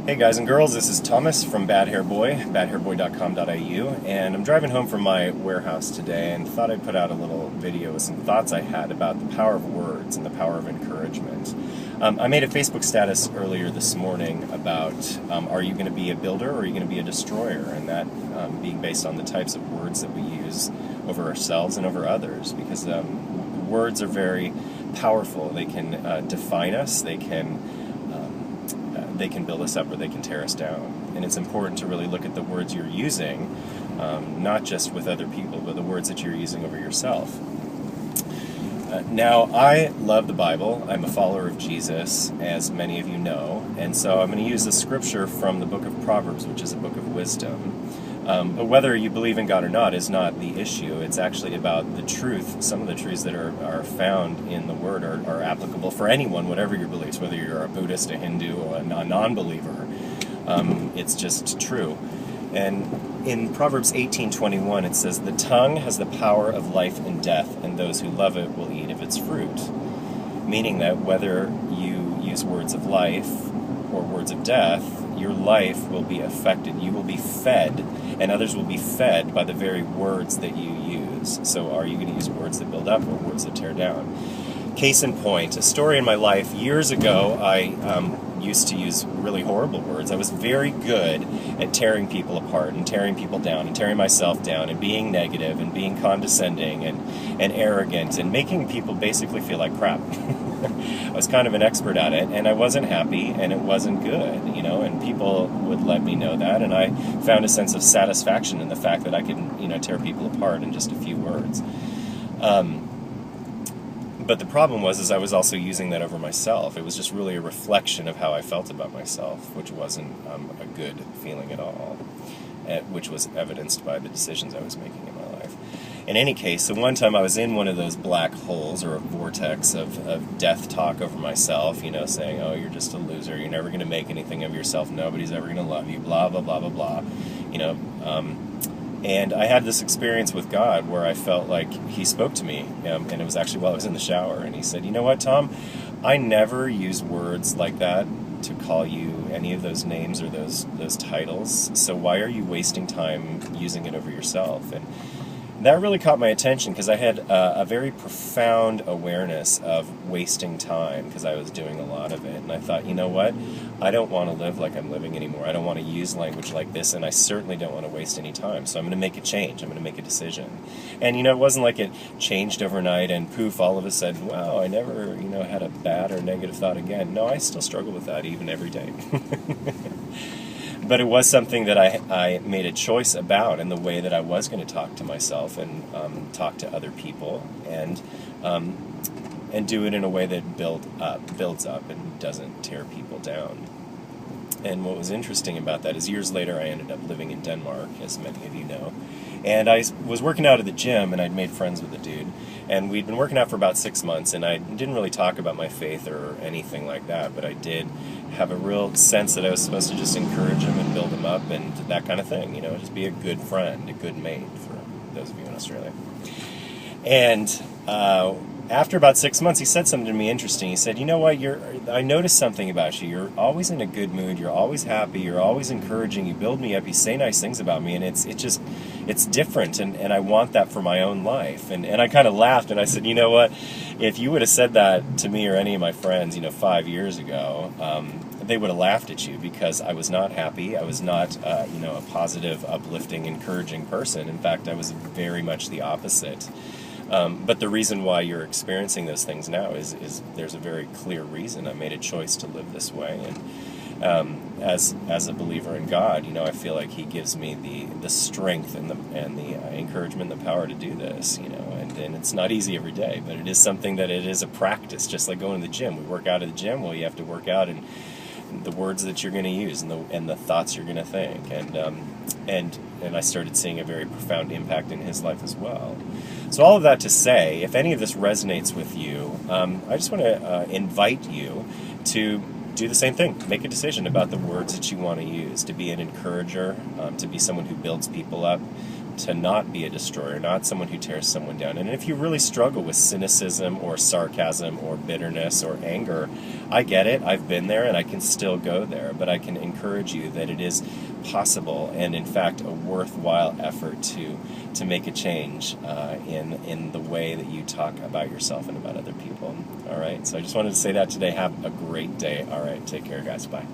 Hey guys and girls, this is Thomas from Bad Hair Boy, badhairboy.com.au, and I'm driving home from my warehouse today and thought I'd put out a little video with some thoughts I had about the power of words and the power of encouragement. I made a Facebook status earlier this morning about are you going to be a builder or are you going to be a destroyer, and that being based on the types of words that we use over ourselves and over others, because words are very powerful. They can define us, they can build us up or they can tear us down. And it's important to really look at the words you're using, not just with other people, but the words that you're using over yourself. Now, I love the Bible. I'm a follower of Jesus, as many of you know, and so I'm going to use the scripture from the book of Proverbs, which is a book of wisdom. But whether you believe in God or not is not the issue. It's actually about the truth. Some of the truths that are found in the Word are applicable for anyone, whatever your beliefs, whether you're a Buddhist, a Hindu, or a non-believer. It's just true. And in Proverbs 18:21, it says, "The tongue has the power of life and death, and those who love it will eat of its fruit." Meaning that whether you use words of life or words of death, your life will be affected. You will be fed, and others will be fed by the very words that you use. So are you going to use words that build up or words that tear down? Case in point, a story in my life. Years ago, I used to use really horrible words. I was very good at tearing people apart and tearing people down and tearing myself down and being negative and being condescending and arrogant and making people basically feel like crap. I was kind of an expert at it, and I wasn't happy, and it wasn't good, and people would let me know that, and I found a sense of satisfaction in the fact that I could, tear people apart in just a few words. But the problem was I was also using that over myself. It was just really a reflection of how I felt about myself, which wasn't a good feeling at all, which was evidenced by the decisions I was making in my life. In any case, so one time I was in one of those black holes or a vortex of death talk over myself, saying, oh, you're just a loser, you're never going to make anything of yourself, nobody's ever going to love you, blah, blah, blah, blah, blah, and I had this experience with God where I felt like He spoke to me, and it was actually while I was in the shower, and He said, you know what, Tom, I never use words like that to call you any of those names or those titles, so why are you wasting time using it over yourself? And that really caught my attention because I had a very profound awareness of wasting time because I was doing a lot of it. And I thought, you know what? I don't want to live like I'm living anymore. I don't want to use language like this, and I certainly don't want to waste any time. So I'm going to make a change. I'm going to make a decision. And, it wasn't like it changed overnight and poof, all of a sudden, wow, I never, had a bad or negative thought again. No, I still struggle with that even every day. But it was something that I made a choice about in the way that I was going to talk to myself and talk to other people and do it in a way that builds up and doesn't tear people down. And what was interesting about that is years later I ended up living in Denmark, as many of you know. And I was working out at the gym, and I'd made friends with a dude. And we'd been working out for about 6 months, and I didn't really talk about my faith or anything like that, but I did have a real sense that I was supposed to just encourage him and build him up and that kind of thing, just be a good friend, a good mate, for those of you in Australia. And after about 6 months, he said something to me interesting. He said, you know what, I noticed something about you. You're always in a good mood. You're always happy. You're always encouraging. You build me up. You say nice things about me, and it's different, and I want that for my own life. And I kind of laughed, and I said, you know what, if you would have said that to me or any of my friends, 5 years ago, they would have laughed at you because I was not happy. I was not, a positive, uplifting, encouraging person. In fact, I was very much the opposite. But the reason why you're experiencing those things now is there's a very clear reason. I made a choice to live this way, and as a believer in God, I feel like He gives me the strength and the encouragement, and the power to do this, and it's not easy every day, but it is something that it is a practice, just like going to the gym. We work out at the gym. Well, you have to work out and the words that you're going to use and the thoughts you're going to think, and I started seeing a very profound impact in his life as well. So all of that to say, if any of this resonates with you, I just want to invite you to do the same thing. Make a decision about the words that you want to use, to be an encourager, to be someone who builds people up, to not be a destroyer, not someone who tears someone down. And if you really struggle with cynicism or sarcasm or bitterness or anger, I get it. I've been there and I can still go there. But I can encourage you that it is possible and, in fact, a worthwhile effort to make a change in the way that you talk about yourself and about other people. All right? So I just wanted to say that today. Have a great day. All right. Take care, guys. Bye.